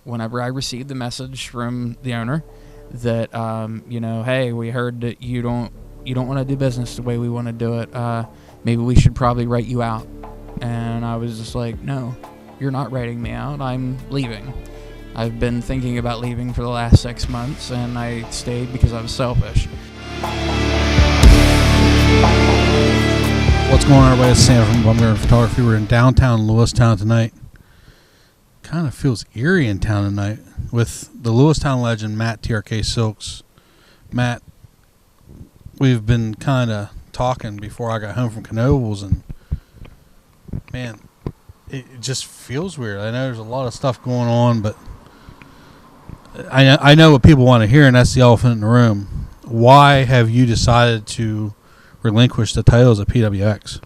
whenever I received the message from the owner that, hey, we heard that you don't want to do business the way we want to do it. Maybe we should probably write you out. And I was just like, no, you're not writing me out. I'm leaving. I've been thinking about leaving for the last 6 months, and I stayed because I was selfish. What's going on, everybody? It's Sam from Bumgarner Photography. We're in downtown Lewistown tonight. Kind of feels eerie in town tonight with the Lewistown legend, Matt TRK Silks. Matt, we've been kind of talking before I got home from Knoebels, and man, it just feels weird. I know there's a lot of stuff going on, but I know what people want to hear, and that's the elephant in the room. Why have you decided to relinquish the titles at PWX?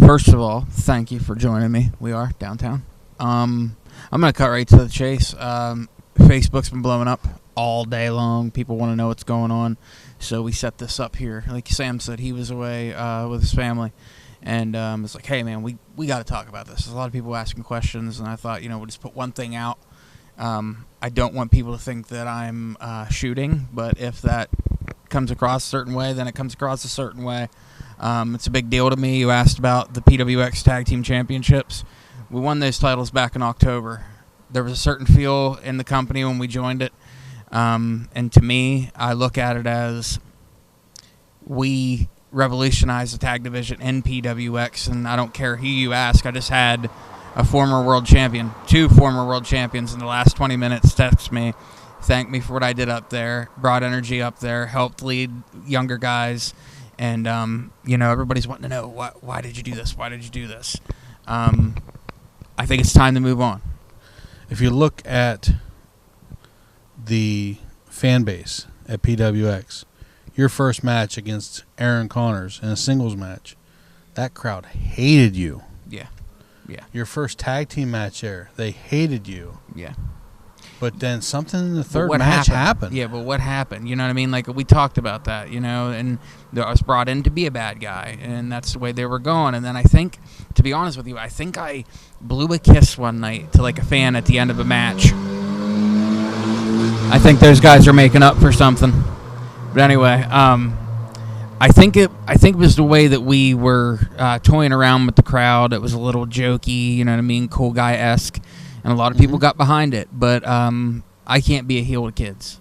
First of all, thank you for joining me. We are downtown. I'm going to cut right to the chase. Facebook's been blowing up all day long. People want to know what's going on. So we set this up here. Like Sam said, he was away with his family. And it's like, hey, man, we got to talk about this. There's a lot of people asking questions. And I thought, we'll just put one thing out. I don't want people to think that I'm shooting. But if that comes across a certain way, then it comes across a certain way. It's a big deal to me. You asked about the PWX Tag Team Championships. We won those titles back in October. There was a certain feel in the company when we joined it. And to me, I look at it as we revolutionized the tag division in PWX, and I don't care who you ask. I just had a former world champion, 2 former world champions in the last 20 minutes text me, thank me for what I did up there, brought energy up there, helped lead younger guys, and, everybody's wanting to know, why did you do this? Why did you do this? I think it's time to move on. If you look at the fan base at PWX, your first match against Aaron Connors in a singles match, that crowd hated you. Yeah. Your first tag team match there, they hated you. Yeah. But then something in the third match happened. Yeah, but what happened? You know what I mean? Like, we talked about that, and I was brought in to be a bad guy, and that's the way they were going. And then I think, to be honest with you, I think I blew a kiss one night to, like, a fan at the end of a match. I think those guys are making up for something. But anyway, I think it was the way that we were toying around with the crowd. It was a little jokey, you know what I mean, cool guy-esque. And a lot of people got behind it, but I can't be a heel to kids.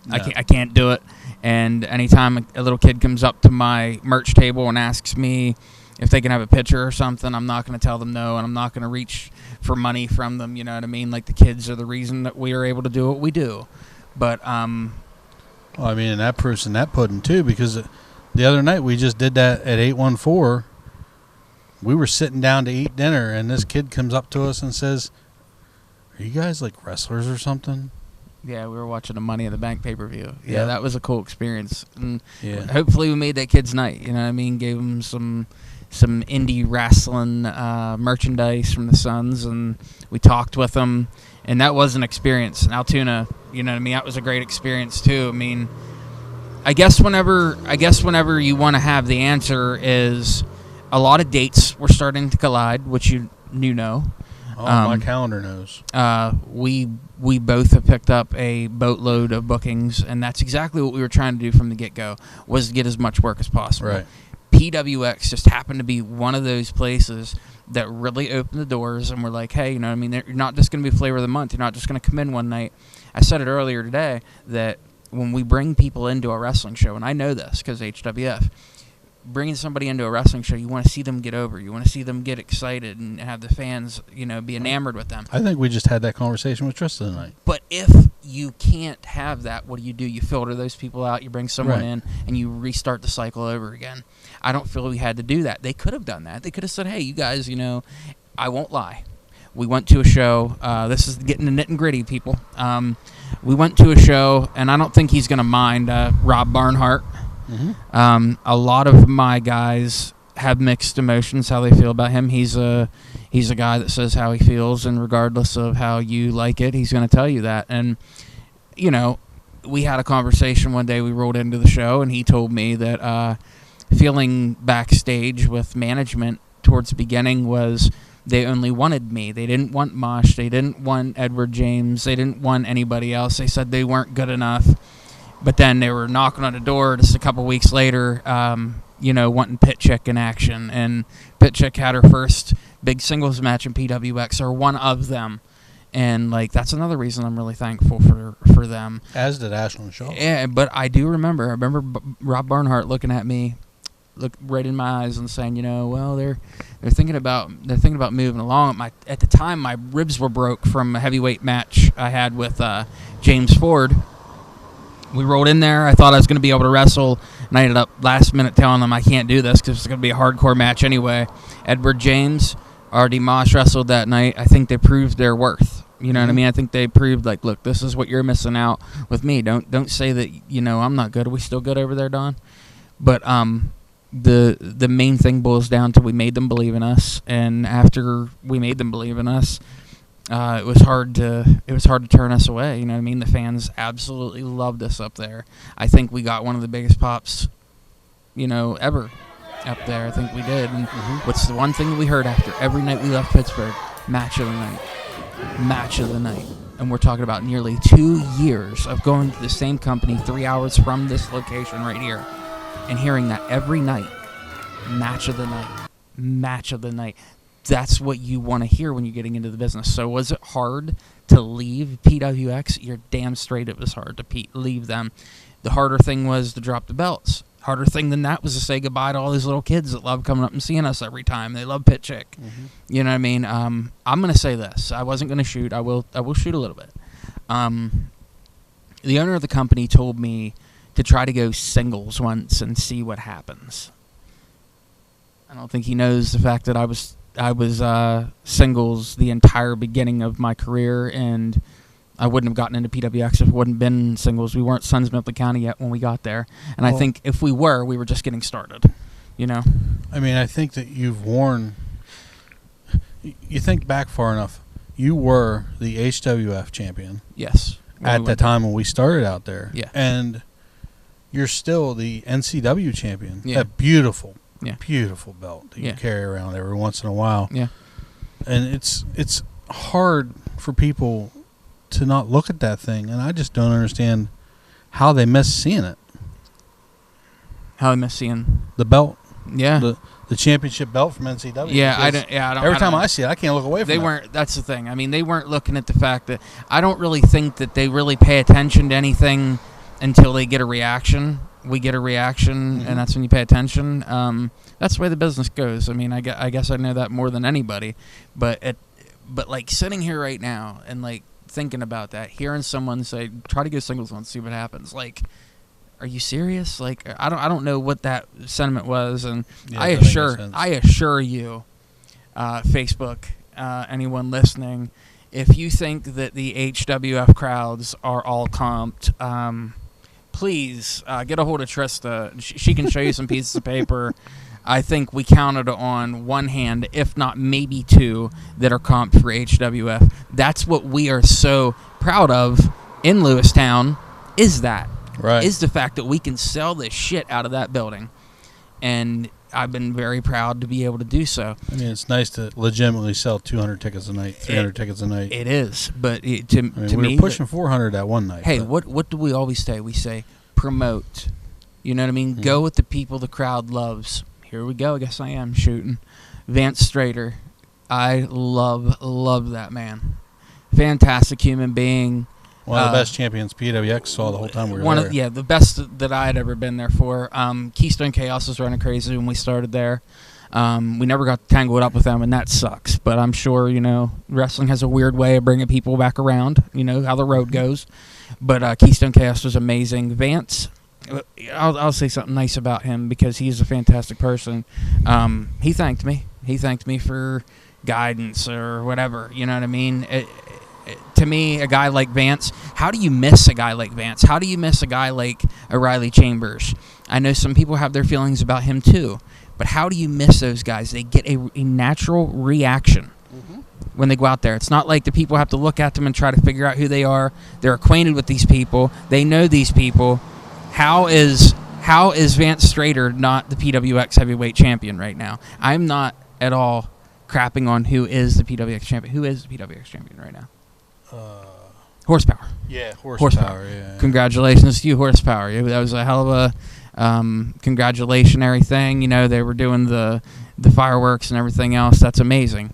No. I can't do it. And anytime a little kid comes up to my merch table and asks me if they can have a picture or something, I'm not going to tell them no, and I'm not going to reach for money from them. You know what I mean? Like, the kids are the reason that we are able to do what we do. But well, I mean, and that proof's in that pudding too, because the other night we just did that at 814. We were sitting down to eat dinner, and this kid comes up to us and says, "Are you guys like wrestlers or something?" Yeah, we were watching a Money in the Bank pay-per-view. Yeah, that was a cool experience. And hopefully we made that kid's night. You know what I mean? Gave him some indie wrestling merchandise from the Suns, and we talked with them. And that was an experience. And Altoona, you know what I mean? That was a great experience too. I mean, I guess whenever you want to have the answer is a lot of dates were starting to collide, which you know. Oh, my calendar knows. We both have picked up a boatload of bookings, and that's exactly what we were trying to do from the get-go, was to get as much work as possible. Right. PWX just happened to be one of those places that really opened the doors, and we're like, hey, you know what I mean? You're not just going to be flavor of the month. You're not just going to come in one night. I said it earlier today that when we bring people into a wrestling show, and I know this because HWF, bringing somebody into a wrestling show, you want to see them get over. You want to see them get excited and have the fans, be enamored with them. I think we just had that conversation with Tristan tonight. But if you can't have that, what do? You filter those people out, you bring someone in, and you restart the cycle over again. I don't feel we had to do that. They could have done that. They could have said, hey, you guys, I won't lie. We went to a show. This is getting the nit and gritty, people. We went to a show, and I don't think he's going to mind, Rob Barnhart. Mm-hmm. A lot of my guys have mixed emotions how they feel about him. He's a guy that says how he feels, and regardless of how you like it, he's going to tell you that. And we had a conversation one day. We rolled into the show, and he told me that feeling backstage with management towards the beginning was They only wanted me. They didn't want Mosh. They didn't want Edward James. They didn't want anybody else. They said they weren't good enough. But then they were knocking on the door just a couple weeks later, wanting Pit Chick in action. And Pit Chick had her first big singles match in PWX, or one of them. And, that's another reason I'm really thankful for them. As did Ashlyn Shaw. Yeah, but I remember Rob Barnhart looking at me, look right in my eyes and saying, well, they're thinking about moving along. At the time, my ribs were broke from a heavyweight match I had with James Ford. We rolled in there. I thought I was going to be able to wrestle, and I ended up last minute telling them I can't do this because it's going to be a hardcore match anyway. Edward James, R.D. Mosh wrestled that night. I think they proved their worth. You know what I mean? I think they proved, look, this is what you're missing out with me. Don't say that, I'm not good. Are we still good over there, Don? But the main thing boils down to we made them believe in us, and after we made them believe in us, it was hard to turn us away. You know what I mean? The fans absolutely loved us up there. I think we got one of the biggest pops, ever up there. I think we did. And what's the one thing that we heard after every night we left Pittsburgh? Match of the night. Match of the night. And we're talking about nearly 2 years of going to the same company 3 hours from this location right here and hearing that every night. Match of the night. Match of the night. That's what you want to hear when you're getting into the business. So was it hard to leave PWX? You're damn straight it was hard to leave them. The harder thing was to drop the belts. Harder thing than that was to say goodbye to all these little kids that love coming up and seeing us every time. They love Pit Chick. You know what I mean? I'm going to say this. I wasn't going to shoot. I will shoot a little bit. The owner of the company told me to try to go singles once and see what happens. I don't think he knows the fact that I was singles the entire beginning of my career, and I wouldn't have gotten into PWX if it wouldn't been singles. We weren't Sons of Mifflin County yet when we got there, and I think if we were just getting started. I mean, I think that you've worn. You think back far enough. You were the HWF champion. Yes. At the time when we started out there. Yeah. And you're still the NCW champion. Yeah. That beautiful belt that you Yeah. carry around every once in a while. Yeah. And it's hard for people to not look at that thing, and I just don't understand how they miss seeing it. How they miss seeing the belt. Yeah. The championship belt from NCW. Yeah, I don't. Every time I see it, I can't look away from it. They weren't. That's the thing. I mean, they weren't looking at the fact that I don't really think that they really pay attention to anything until they get a reaction. We get a reaction, and that's when you pay attention. That's the way the business goes. I mean, I guess I know that more than anybody. But sitting here right now and thinking about that, hearing someone say, "Try to go singles and see what happens." Are you serious? I don't know what that sentiment was, and Yeah, I assure you, Facebook, anyone listening, if you think that the HWF crowds are all comped, please get a hold of Trista. She can show you some pieces of paper. I think we counted on one hand, if not maybe two, that are comped for HWF. That's what we are so proud of in Lewistown, is that. Right. Is the fact that we can sell the shit out of that building. And I've been very proud to be able to do so. I mean, it's nice to legitimately sell 200 tickets a night, 300 tickets a night. It is. But to me... we were pushing 400 that one night. Hey, what do we always say? We say, promote. You know what I mean? Mm-hmm. Go with the people the crowd loves. Here we go. I guess I am shooting. Vance Strader. I love that man. Fantastic human being. One of the best champions PWX saw the whole time we were there. The best that I had ever been there for. Keystone Chaos was running crazy when we started there. We never got tangled up with them, and that sucks. But I'm sure, wrestling has a weird way of bringing people back around. You know how the road goes. But Keystone Chaos was amazing. Vance, I'll say something nice about him because he's a fantastic person. He thanked me. He thanked me for guidance or whatever. You know what I mean? To me, a guy like Vance, how do you miss a guy like Vance? How do you miss a guy like O'Reilly Chambers? I know some people have their feelings about him too, but how do you miss those guys? They get a natural reaction when they go out there. It's not like the people have to look at them and try to figure out who they are. They're acquainted with these people. They know these people. How is Vance Strader not the PWX heavyweight champion right now? I'm not at all crapping on who is the PWX champion. Who is the PWX champion right now? Horsepower. Yeah, horsepower. Yeah. Congratulations to you, Horsepower. That was a hell of a congratulationary thing. You know, they were doing the fireworks and everything else. That's amazing.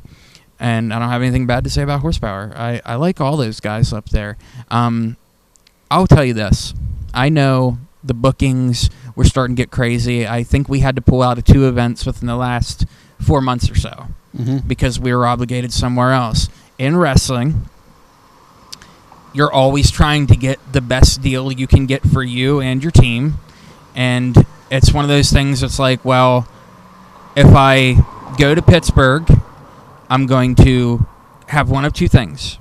And I don't have anything bad to say about Horsepower. I like all those guys up there. I'll tell you this. I know the bookings were starting to get crazy. I think we had to pull out of 2 events within the last 4 months or so because we were obligated somewhere else. In wrestling, you're always trying to get the best deal you can get for you and your team. And it's one of those things that's like, well, if I go to Pittsburgh, I'm going to have one of 2 things.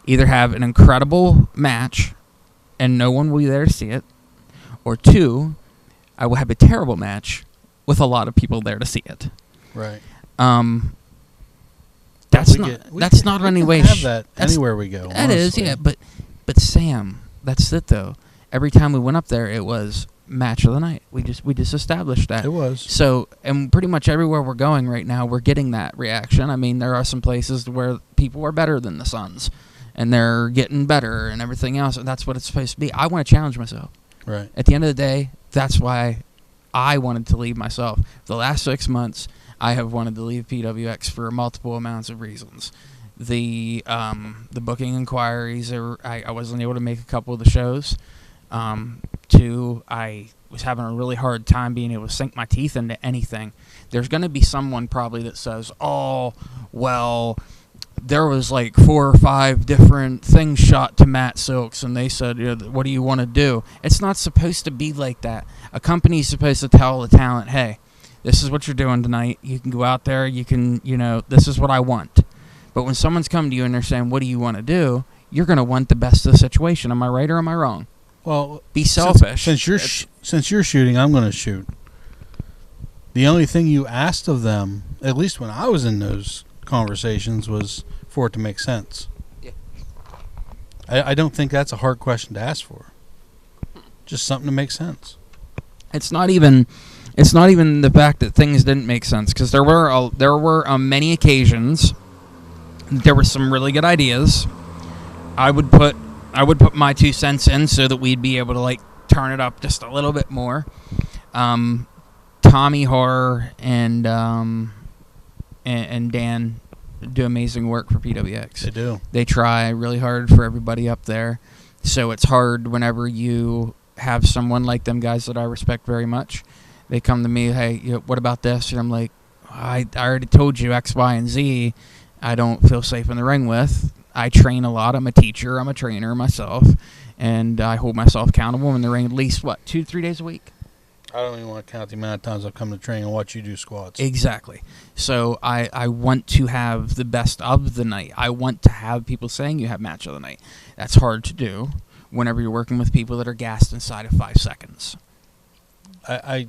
Either have an incredible match and no one will be there to see it, or 2, I will have a terrible match with a lot of people there to see it. Right. That's not any way. Have that anywhere we go. That is, yeah. But Sam, that's it though. Every time we went up there, it was match of the night. We just established that. It was. So, and pretty much everywhere we're going right now, we're getting that reaction. I mean, there are some places where people are better than the Suns, and they're getting better and everything else. And that's what it's supposed to be. I want to challenge myself. Right. At the end of the day, that's why I wanted to leave myself. For the last 6 months, I have wanted to leave PWX for multiple amounts of reasons. The booking inquiries, I wasn't able to make a couple of the shows. 2, I was having a really hard time being able to sink my teeth into anything. There's going to be someone probably that says, oh, well, there was like 4 or 5 different things shot to Matt Silks, and they said, what do you want to do? It's not supposed to be like that. A company's supposed to tell the talent, hey, this is what you're doing tonight. You can go out there. You can, this is what I want. But when someone's coming to you and they're saying, what do you want to do? You're going to want the best of the situation. Am I right or am I wrong? Well, be selfish. Since you're shooting, I'm going to shoot. The only thing you asked of them, at least when I was in those conversations, was for it to make sense. Yeah. I don't think that's a hard question to ask for. Just something to make sense. It's not even the fact that things didn't make sense, because there were many occasions there were some really good ideas. I would put my 2 cents in so that we'd be able to turn it up just a little bit more. Tommy Horror and Dan do amazing work for PWX. They do. They try really hard for everybody up there. So it's hard whenever you have someone like them guys that I respect very much. They come to me, hey, what about this? And I'm like, I already told you X, Y, and Z I don't feel safe in the ring with. I train a lot. I'm a teacher. I'm a trainer myself. And I hold myself accountable in the ring at least, 2 to 3 days a week? I don't even want to count the amount of times I've come to train and watch you do squats. Exactly. So I want to have the best of the night. I want to have people saying you have match of the night. That's hard to do whenever you're working with people that are gassed inside of 5 seconds. I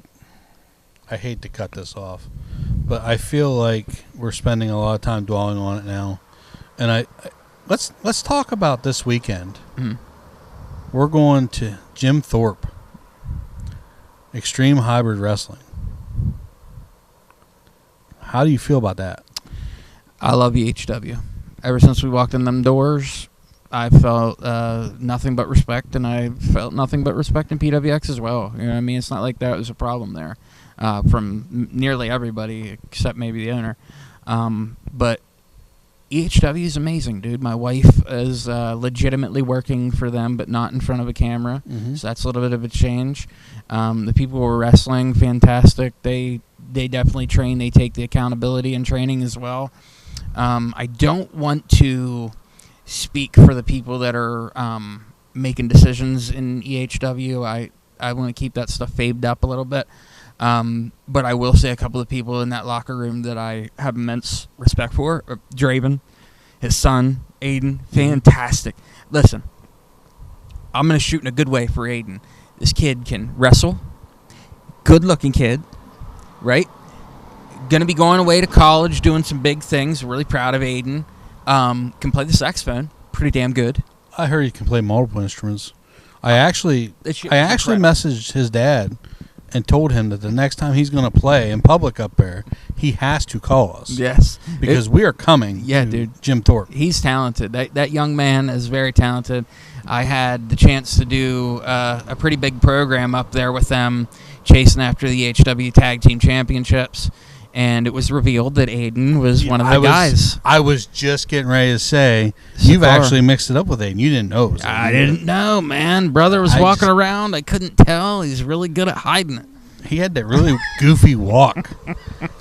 hate to cut this off, but I feel like we're spending a lot of time dwelling on it now. And let's talk about this weekend. Mm-hmm. We're going to Jim Thorpe, Extreme Hybrid Wrestling. How do you feel about that? I love EHW. Ever since we walked in them doors, I felt nothing but respect, and I felt nothing but respect in PWX as well. You know what I mean? It's not like that was a problem there from nearly everybody except maybe the owner. But EHW is amazing, dude. My wife is legitimately working for them, but not in front of a camera. Mm-hmm. So that's a little bit of a change. The people who are wrestling, fantastic. They definitely train. They take the accountability and training as well. I don't want to speak for the people that are making decisions in EHW. I want to keep that stuff faded up a little bit. But I will say a couple of people in that locker room that I have immense respect for. Draven, his son, Aiden, fantastic. Listen, I'm going to shoot in a good way for Aiden. This kid can wrestle. Good-looking kid, right? Going to be going away to college, doing some big things. Really proud of Aiden. Can play the saxophone. Pretty damn good. I heard he can play multiple instruments. I actually messaged his dad and told him that the next time he's going to play in public up there, he has to call us. Yes. Because we are coming Yeah, to dude. Jim Thorpe. He's talented. That young man is very talented. I had the chance to do a pretty big program up there with them, chasing after the EHW Tag Team Championships, and it was revealed that Aiden was one of the guys. I was just getting ready to say, you've actually mixed it up with Aiden. You didn't know it was Aiden. I didn't know, man. Brother was walking around. I couldn't tell. He's really good at hiding it. He had that really goofy walk.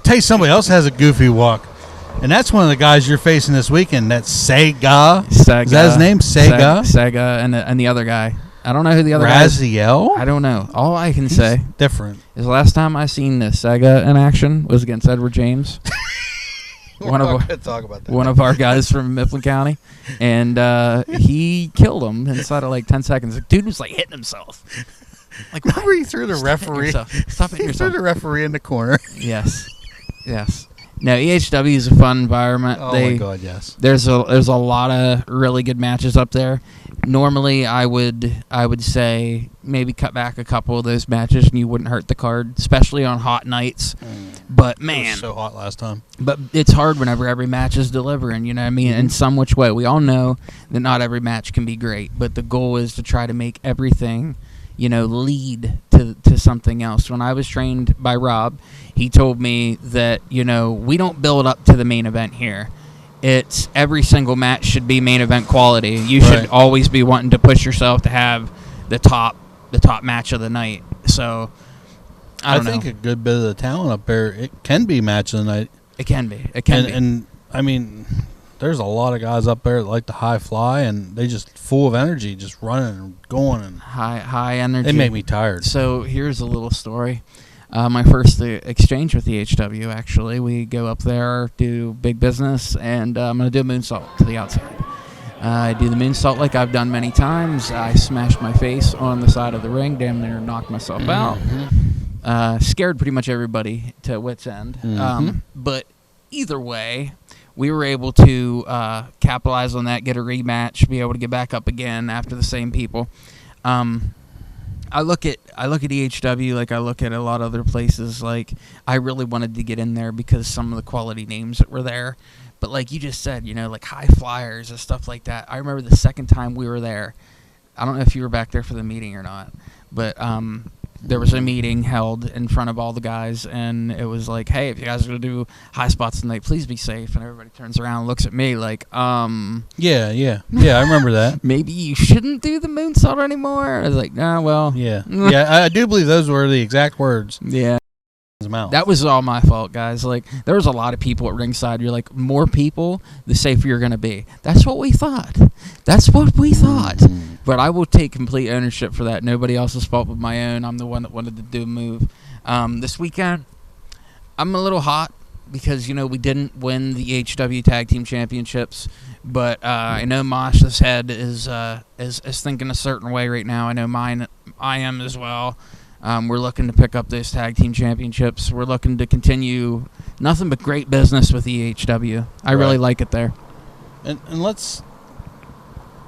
Tell you, somebody else has a goofy walk. And that's one of the guys you're facing this weekend. That's Sega. Is that his name? Sega? Sega and the other guy. I don't know who the other guy is. Raziel? I don't know. All I can say different is the last time I seen this Sega in action was against Edward James. One of our guys from Mifflin County. And he killed him inside of like 10 seconds. The dude was like hitting himself. Like, remember he threw the referee? Stop hitting yourself. He threw the referee in the corner. Yes. No, EHW is a fun environment. Oh my God, yes. There's a lot of really good matches up there. Normally, I would say maybe cut back a couple of those matches, and you wouldn't hurt the card, especially on hot nights. But man, it was so hot last time. But it's hard whenever every match is delivering. You know what I mean? In some which way, we all know that not every match can be great, but the goal is to try to make everything, lead to something else. When I was trained by Rob, he told me that, we don't build up to the main event here. It's every single match should be main event quality. You should always be wanting to push yourself to have the top match of the night. So, I think a good bit of the talent up there, it can be match of the night. It can be. And I mean, there's a lot of guys up there that like to high fly, and they just full of energy, just running and going. And high energy. They make me tired. So here's a little story. My first exchange with the EHW, actually. We go up there, do big business, and I'm going to do a moonsault to the outside. I do the moonsault like I've done many times. I smashed my face on the side of the ring, damn near knocked myself out. Scared pretty much everybody to wit's end. But either way, we were able to capitalize on that, get a rematch, be able to get back up again after the same people. I look at EHW like I look at a lot of other places. Like, I really wanted to get in there because some of the quality names that were there. But like you just said, like high flyers and stuff like that. I remember the second time we were there. I don't know if you were back there for the meeting or not, but there was a meeting held in front of all the guys, and it was like, hey, if you guys are going to do high spots tonight, please be safe. And everybody turns around and looks at me like, Yeah, I remember that. Maybe you shouldn't do the moonsault anymore. I was like, nah, well. Yeah, I do believe those were the exact words. Yeah. That was all my fault, guys. Like, there was a lot of people at ringside. You're like, more people, the safer you're going to be. That's what we thought. But I will take complete ownership for that. Nobody else's fault but my own. I'm the one that wanted to do a move. This weekend, I'm a little hot because, we didn't win the EHW Tag Team Championships. But I know Mosh's head is thinking a certain way right now. I know I am as well. We're looking to pick up those tag team championships. We're looking to continue nothing but great business with EHW. I really like it there. And let's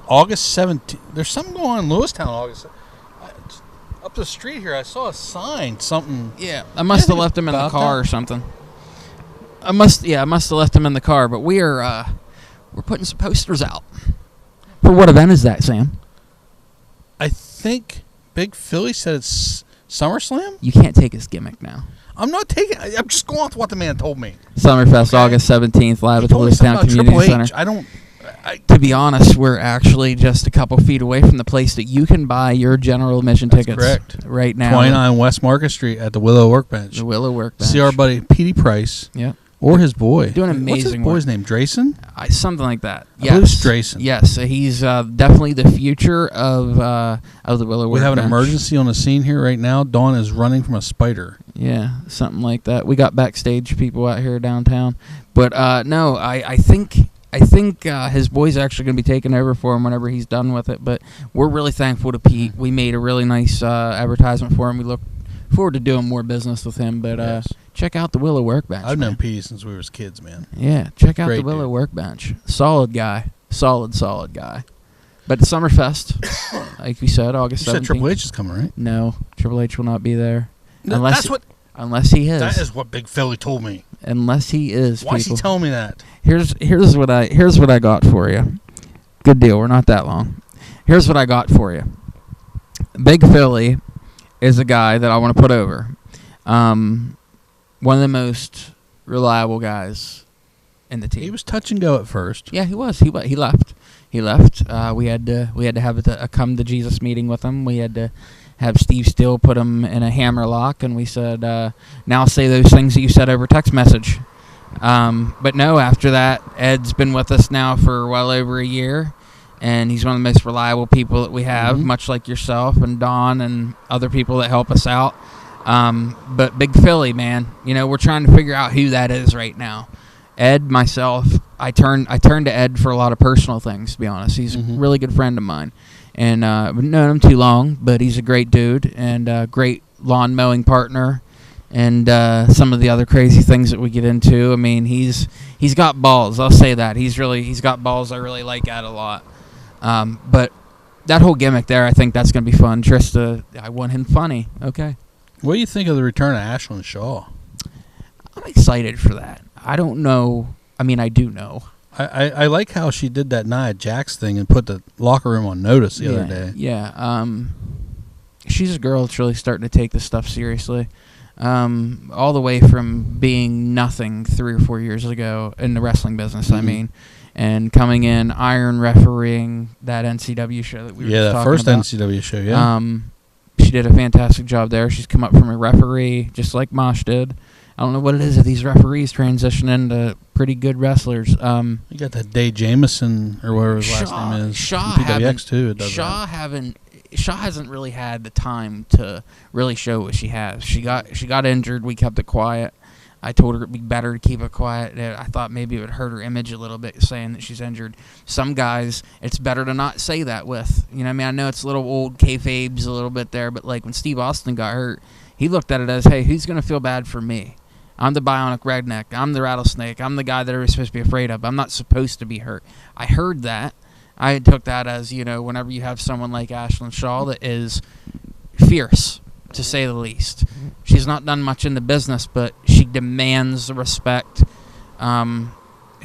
August 17th. There's something going on in Lewistown. Up the street here, I saw a sign. Something. Yeah, I must have left him in the car or something. I must have left him in the car. But we're putting some posters out. For what event is that, Sam? I think Big Philly said it's SummerSlam? You can't take his gimmick now. I'm just going off what the man told me. Summerfest, August 17th, live at the Lewistown Community Center. To be honest, we're actually just a couple feet away from the place that you can buy your general admission tickets. Correct. Right now. 29 West Market Street at the Willow Workbench. The Willow Workbench. See our buddy Petey Price. Yeah. Or his boy. Doing amazing What's his boy's name? Drayson? Something like that. Yes. I believe it's Drayson. Yes. He's definitely the future of the Willow Workbench. We have an emergency on the scene here right now. Dawn is running from a spider. Yeah, something like that. We got backstage people out here downtown. But no, I think his boy's actually going to be taking over for him whenever he's done with it. But we're really thankful to Pete. We made a really nice advertisement for him. We look forward to doing more business with him. But check out the Willow Workbench. I've known Pete since we were kids, man. Yeah, check out the Willow Workbench. Solid guy. Solid guy. But Summerfest, like we said, August 17th. You said Triple H is coming, right? No, Triple H will not be there. Unless he is. That is what Big Philly told me. Unless he is. Why is he telling me that? Here's what I got for you. Good deal. We're not that long. Here's what I got for you. Big Philly is a guy that I want to put over. One of the most reliable guys in the team. He was touch and go at first. Yeah, he was. He left. He left. We had to have a come to Jesus meeting with him. We had to have Steve Steele put him in a hammer lock, and we said, now say those things that you said over text message. But no, after that, Ed's been with us now for well over a year, and he's one of the most reliable people that we have, much like yourself and Don and other people that help us out. But Big Philly, man, we're trying to figure out who that is right now. Ed, myself, I turned to Ed for a lot of personal things, to be honest. He's a really good friend of mine. And I've known him too long, but he's a great dude and a great lawn mowing partner and some of the other crazy things that we get into. I mean, he's got balls. I'll say that. He's got balls. I really like that a lot. But that whole gimmick there, I think that's going to be fun. Trista, I want him funny. Okay. What do you think of the return of Ashlyn Shaw? I'm excited for that. I don't know. I mean, I do know. I like how she did that Nia Jax thing and put the locker room on notice the other day. Yeah. She's a girl that's really starting to take this stuff seriously. All the way from being nothing 3 or 4 years ago in the wrestling business, I mean, and coming in, iron refereeing that NCW show that we were just talking about. Yeah, the first NCW show, yeah. She did a fantastic job there. She's come up from a referee, just like Mosh did. I don't know what it is that these referees transition into pretty good wrestlers. You got that Dave Jameson or whatever his last name is. PWX too. It does Shaw hasn't really had the time to really show what she has. She got injured. We kept it quiet. I told her it'd be better to keep it quiet. I thought maybe it would hurt her image a little bit saying that she's injured. Some guys, it's better to not say that with. You know what I mean? I know it's a little old kayfabe's a little bit there, but like when Steve Austin got hurt, he looked at it as, hey, who's going to feel bad for me? I'm the bionic redneck. I'm the rattlesnake. I'm the guy that everybody's supposed to be afraid of. I'm not supposed to be hurt. I heard that. I took that as, whenever you have someone like Ashlyn Shaw that is fierce, to say the least. She's not done much in the business, but she demands respect.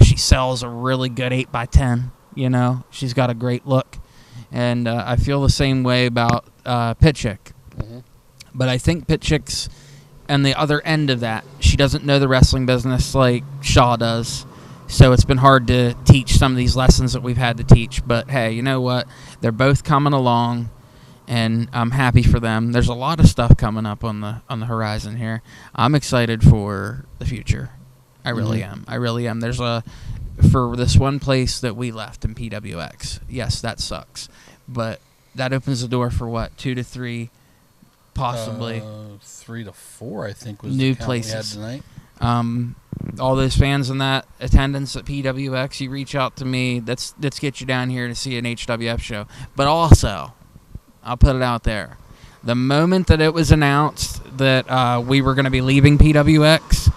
She sells a really good 8x10, She's got a great look. And I feel the same way about Pit Chick. But I think Pit Chick's on the other end of that. She doesn't know the wrestling business like Shaw does. So it's been hard to teach some of these lessons that we've had to teach. But, hey, you know what? They're both coming along, and I'm happy for them. There's a lot of stuff coming up on the horizon here. I'm excited for the future. I really am. I really am. For this one place that we left in PWX, yes, that sucks. But that opens the door for what, 2 to 3 possibly 3 to 4, I think, was new the count places we had tonight. All those fans in that attendance at PWX, you reach out to me. Let's get you down here to see an HWF show. But also, I'll put it out there. The moment that it was announced that we were going to be leaving PWX,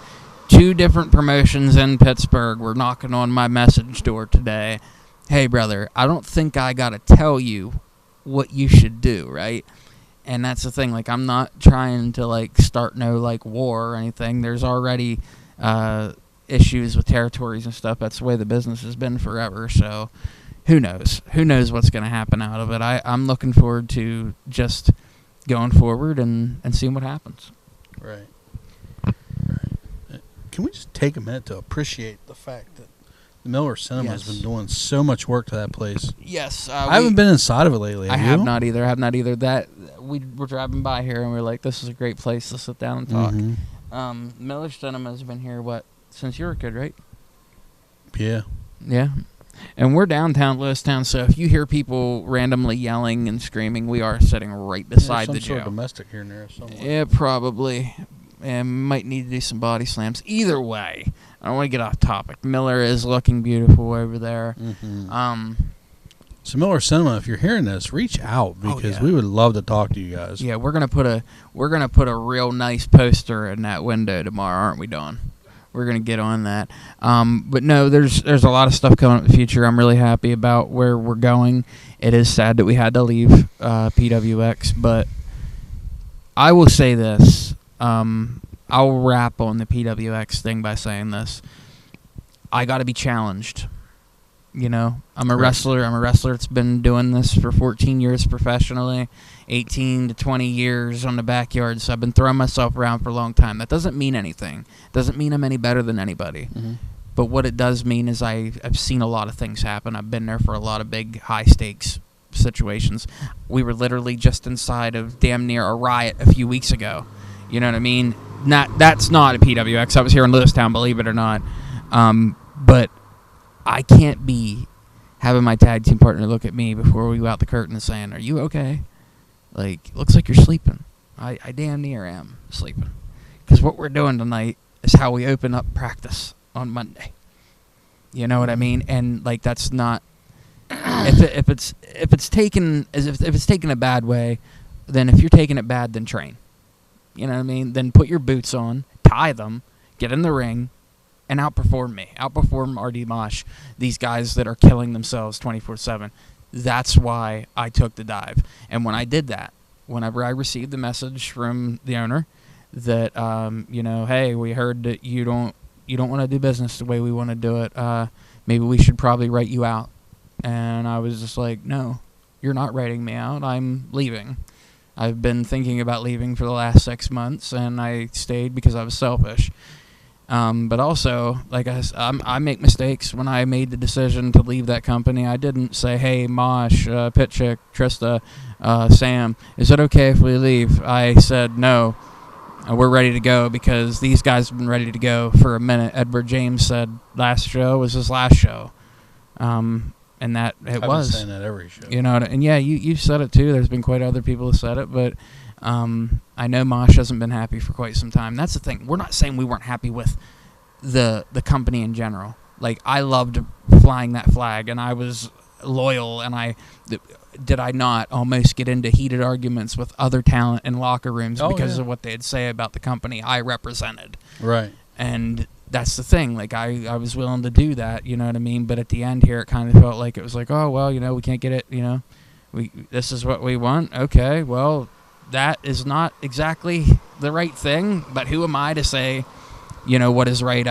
2 different promotions in Pittsburgh were knocking on my message door today. Hey, brother, I don't think I got to tell you what you should do, right? And that's the thing. Like, I'm not trying to, start no, war or anything. There's already issues with territories and stuff. That's the way the business has been forever. So, who knows? Who knows what's going to happen out of it? I'm looking forward to just going forward and seeing what happens. Right. Can we just take a minute to appreciate the fact that the Miller Cinema has been doing so much work to that place? Yes. I haven't been inside of it lately. I have not either. That we were driving by here and we were like, this is a great place to sit down and talk. Miller Cinema has been here, since you were a kid, right? Yeah. Yeah. And we're downtown Lewistown, so if you hear people randomly yelling and screaming, we are sitting right beside the jail. Sort of domestic here and there somewhere. Yeah, probably. And might need to do some body slams. Either way, I don't want to get off topic. Miller is looking beautiful over there. So Miller Cinema, if you're hearing this, reach out because we would love to talk to you guys. Yeah, we're gonna put a real nice poster in that window tomorrow, aren't we, Dawn? We're gonna get on that. But no, there's a lot of stuff coming up in the future. I'm really happy about where we're going. It is sad that we had to leave PWX, but I will say this. I'll wrap on the PWX thing by saying this. I got to be challenged. You know, I'm a wrestler. I'm a wrestler that's been doing this for 14 years professionally, 18 to 20 years on the backyard. So I've been throwing myself around for a long time. That doesn't mean anything. It doesn't mean I'm any better than anybody. Mm-hmm. But what it does mean is I've seen a lot of things happen. I've been there for a lot of big, high-stakes situations. We were literally just inside of damn near a riot a few weeks ago. You know what I mean? That's not a PWX. I was here in Lewistown, believe it or not. But I can't be having my tag team partner look at me before we go out the curtain and saying, "Are you okay? Like, looks like you're sleeping." I damn near am sleeping. Because what we're doing tonight is how we open up practice on Monday. You know what I mean? And like, that's not if it's taken a bad way, then if you're taking it bad, then train. You know what I mean? Then put your boots on, tie them, get in the ring, and outperform me. Outperform RD Mosh, these guys that are killing themselves 24/7. That's why I took the dive. And when I did that, whenever I received the message from the owner that, hey, we heard that you don't want to do business the way we want to do it. Maybe we should probably write you out. And I was just like, no, you're not writing me out. I'm leaving. I've been thinking about leaving for the last 6 months, and I stayed because I was selfish. But also, like I make mistakes. When I made the decision to leave that company, I didn't say, "Hey, Mosh, Pit Chick, Trista, Sam, is it okay if we leave?" I said, "No, we're ready to go," because these guys have been ready to go for a minute. Edward James said last show was his last show, and that it I've was. been saying that every show. You know, and yeah, you said it too. There's been quite other people who said it, but. I know Mosh hasn't been happy for quite some time. That's the thing. We're not saying we weren't happy with the company in general. Like, I loved flying that flag, and I was loyal, and did I not almost get into heated arguments with other talent in locker rooms because of what they'd say about the company I represented. Right. And that's the thing. Like, I was willing to do that, you know what I mean? But at the end here, it kind of felt like it was like, oh, well, we can't get it, this is what we want. Okay, well, that is not exactly the right thing, but who am I to say, what is right?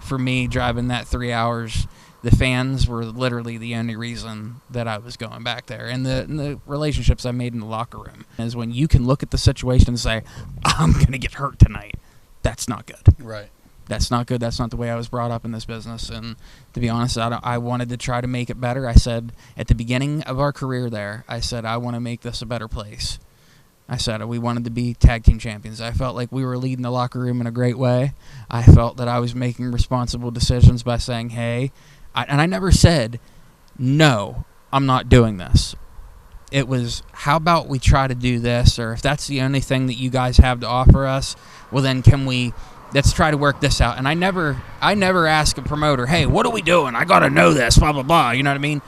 For me, driving that 3 hours, the fans were literally the only reason that I was going back there. And the relationships I made in the locker room is when you can look at the situation and say, I'm going to get hurt tonight. That's not good. Right. That's not good. That's not the way I was brought up in this business. And to be honest, I wanted to try to make it better. I said at the beginning of our career there, I said, I want to make this a better place. I said we wanted to be tag team champions. I felt like we were leading the locker room in a great way. I felt that I was making responsible decisions by saying, hey, and I never said, no, I'm not doing this. It was, how about we try to do this, or if that's the only thing that you guys have to offer us, well then let's try to work this out. And I never ask a promoter, hey, what are we doing? I got to know this, blah, blah, blah. You know what I mean?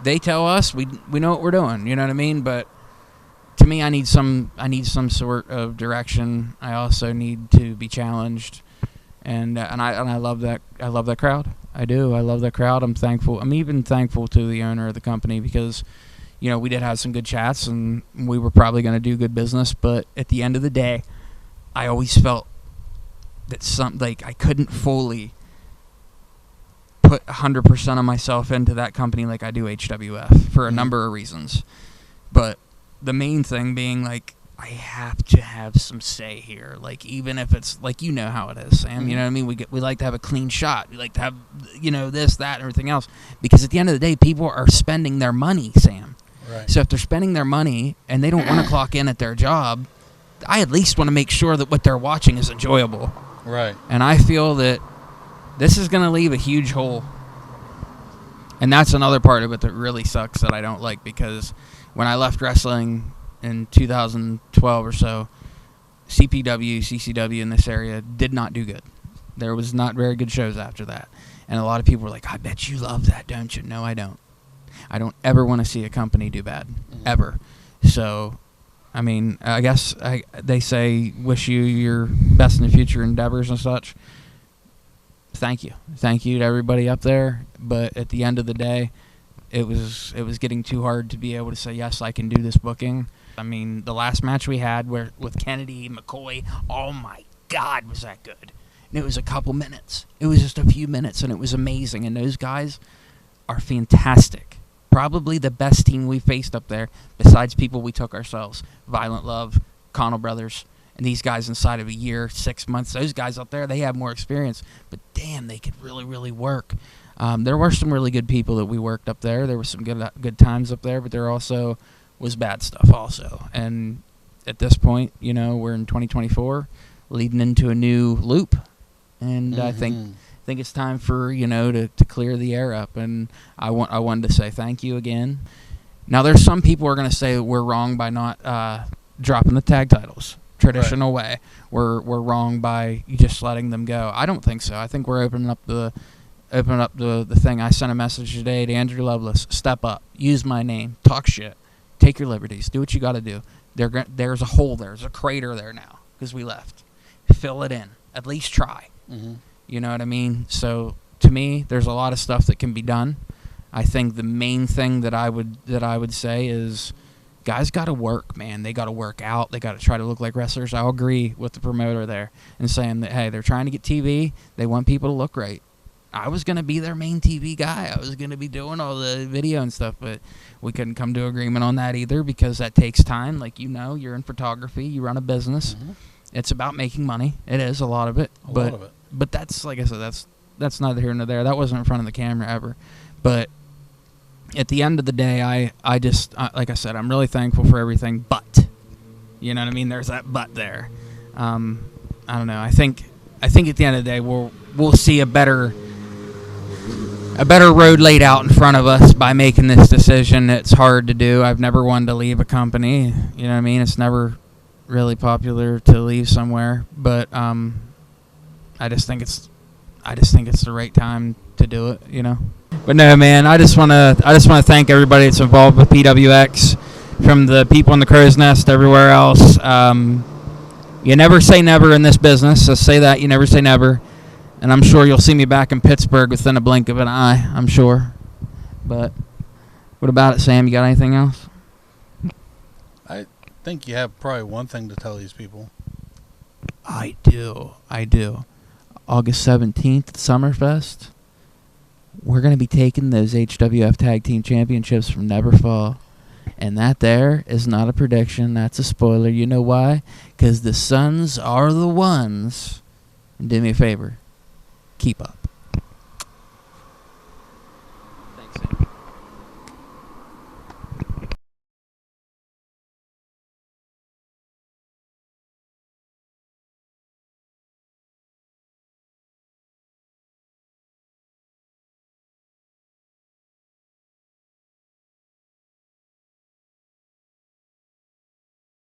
They tell us, we know what we're doing. You know what I mean? But to me, I need some sort of direction. I also need to be challenged, and I love that. I love that crowd. I do. I love that crowd. I'm thankful. I'm even thankful to the owner of the company because, we did have some good chats, and we were probably going to do good business. But at the end of the day, I always felt that I couldn't fully put 100% of myself into that company like I do HWF for a number of reasons, but. The main thing being, like, I have to have some say here. Like, even if it's, like, how it is, Sam. You know what I mean? We like to have a clean shot. We like to have, this, that, and everything else. Because at the end of the day, people are spending their money, Sam. Right. So if they're spending their money and they don't want to clock in at their job, I at least want to make sure that what they're watching is enjoyable. Right. And I feel that this is going to leave a huge hole. And that's another part of it that really sucks that I don't like, because when I left wrestling in 2012 or so, CPW, CCW in this area did not do good. There was not very good shows after that. And a lot of people were like, I bet you love that, don't you? No, I don't. I don't ever want to see a company do bad, ever. So, I mean, I guess they say wish you your best in the future endeavors and such. Thank you. Thank you to everybody up there. But at the end of the day, it was getting too hard to be able to say, yes, I can do this booking. I mean, the last match we had with Kennedy, McCoy, oh my God, was that good. And it was a couple minutes. It was just a few minutes, and it was amazing. And those guys are fantastic. Probably the best team we faced up there, besides people we took ourselves. Violent Love, Connell Brothers, and these guys inside of a year, 6 months. Those guys up there, they have more experience. But damn, they could really, really work. There were some really good people that we worked up there. There were some good times up there, but there also was bad stuff also. And at this point, you know, we're in 2024, leading into a new loop. And I think it's time for, you know, to clear the air up. And I wanted to say thank you again. Now, there's some people who are going to say we're wrong by not dropping the tag titles traditional way. We're wrong by just letting them go. I don't think so. I think we're opening up the thing. I sent a message today to Andrew Lovelace. Step up. Use my name. Talk shit. Take your liberties. Do what you got to do. There's a hole there. There's a crater there now because we left. Fill it in. At least try. Mm-hmm. You know what I mean? So to me, there's a lot of stuff that can be done. I think the main thing that I would say is guys got to work, man. They got to work out. They got to try to look like wrestlers. I'll agree with the promoter there and saying that, hey, they're trying to get TV. They want people to look right. I was going to be their main TV guy. I was going to be doing all the video and stuff, but we couldn't come to agreement on that either because that takes time. Like, you know, you're in photography. You run a business. Mm-hmm. It's about making money. It is, a lot of it. But that's, like I said, that's neither here nor there. That wasn't in front of the camera ever. But at the end of the day, I just, like I said, I'm really thankful for everything, but, you know what I mean? There's that but there. I don't know. I think at the end of the day, we'll see a better road laid out in front of us by making this decision. It's hard to do. I've never wanted to leave a company. You know what I mean? It's never really popular to leave somewhere, but I just think it's the right time to do it, you know. But no, man, I just want to thank everybody that's involved with PWX, from the people in the Crow's Nest, everywhere else. You never say never in this business, so say that, you never say never. And I'm sure you'll see me back in Pittsburgh within a blink of an eye, I'm sure. But what about it, Sam? You got anything else? I think you have probably one thing to tell these people. I do. August 17th at Summerfest, we're going to be taking those HWF Tag Team Championships from Never Fall. And that there is not a prediction. That's a spoiler. You know why? Because the Suns are the ones. And do me a favor. Keep up.